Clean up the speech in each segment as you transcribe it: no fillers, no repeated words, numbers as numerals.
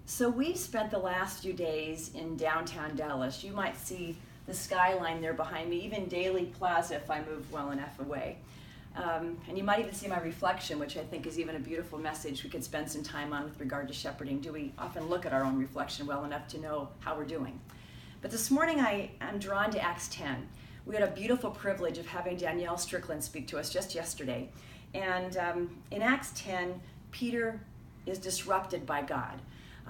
So we've spent the last few days in downtown Dallas. You might see the skyline there behind me, even Daley Plaza if I move well enough away. And you might even see my reflection, which I think is even a beautiful message we could spend some time on with regard to shepherding. Do we often look at our own reflection well enough to know how we're doing? But this morning I'm drawn to Acts 10. We had a beautiful privilege of having Danielle Strickland speak to us just yesterday. And in Acts 10, Peter is disrupted by God.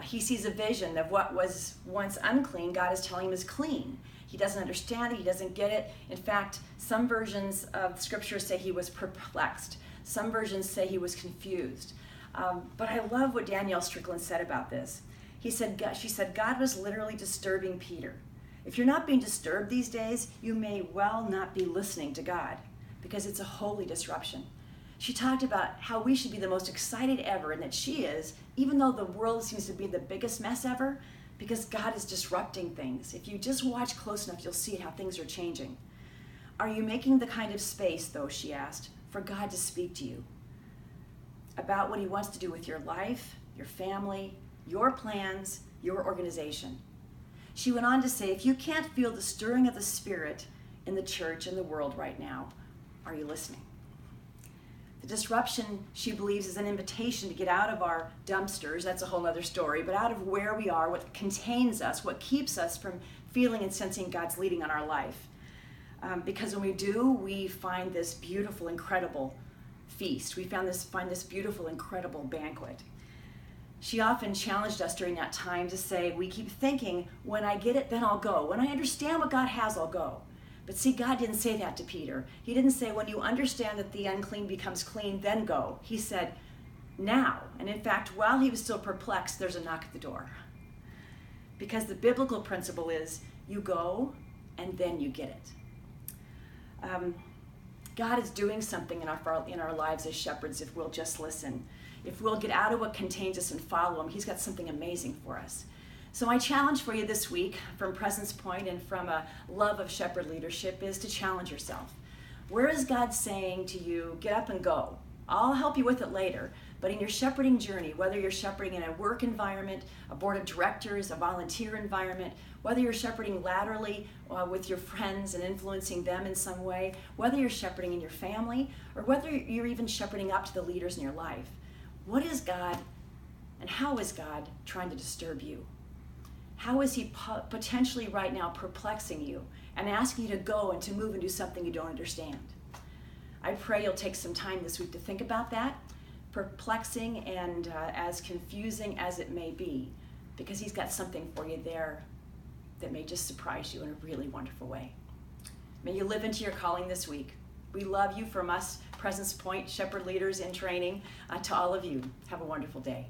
He sees a vision of what was once unclean, God is telling him is clean. He doesn't understand it, he doesn't get it. In fact, some versions of scripture say he was perplexed. Some versions say he was confused. But I love what Danielle Strickland said about this. She said, God was literally disturbing Peter. If you're not being disturbed these days, you may well not be listening to God, because it's a holy disruption. She talked about how we should be the most excited ever, and that she is, even though the world seems to be the biggest mess ever, because God is disrupting things. If you just watch close enough, you'll see how things are changing. Are you making the kind of space, though, she asked, for God to speak to you about what he wants to do with your life, your family, your plans, your organization? She went on to say, if you can't feel the stirring of the Spirit in the church and the world right now, are you listening? The disruption, she believes, is an invitation to get out of our dumpsters, that's a whole other story, but out of where we are, what contains us, what keeps us from feeling and sensing God's leading on our life. Because when we do, we find this beautiful, incredible feast. We find this beautiful, incredible banquet. She often challenged us during that time to say, we keep thinking, when I get it, then I'll go. When I understand what God has, I'll go. But see, God didn't say that to Peter. He didn't say, when you understand that the unclean becomes clean, then go. He said, now. And in fact, while he was still perplexed, there's a knock at the door. Because the biblical principle is, you go, and then you get it. God is doing something in our lives as shepherds if we'll just listen. If we'll get out of what contains us and follow him, he's got something amazing for us. So my challenge for you this week from Presence Point and from a love of shepherd leadership is to challenge yourself. Where is God saying to you, get up and go? I'll help you with it later, but in your shepherding journey, whether you're shepherding in a work environment, a board of directors, a volunteer environment, whether you're shepherding laterally with your friends and influencing them in some way, whether you're shepherding in your family, or whether you're even shepherding up to the leaders in your life, what is God and how is God trying to disturb you? How is he potentially right now perplexing you and asking you to go and to move and do something you don't understand? I pray you'll take some time this week to think about that, perplexing and as confusing as it may be, because he's got something for you there that may just surprise you in a really wonderful way. May you live into your calling this week. We love you from us, Presence Point, shepherd leaders in training, to all of you. Have a wonderful day.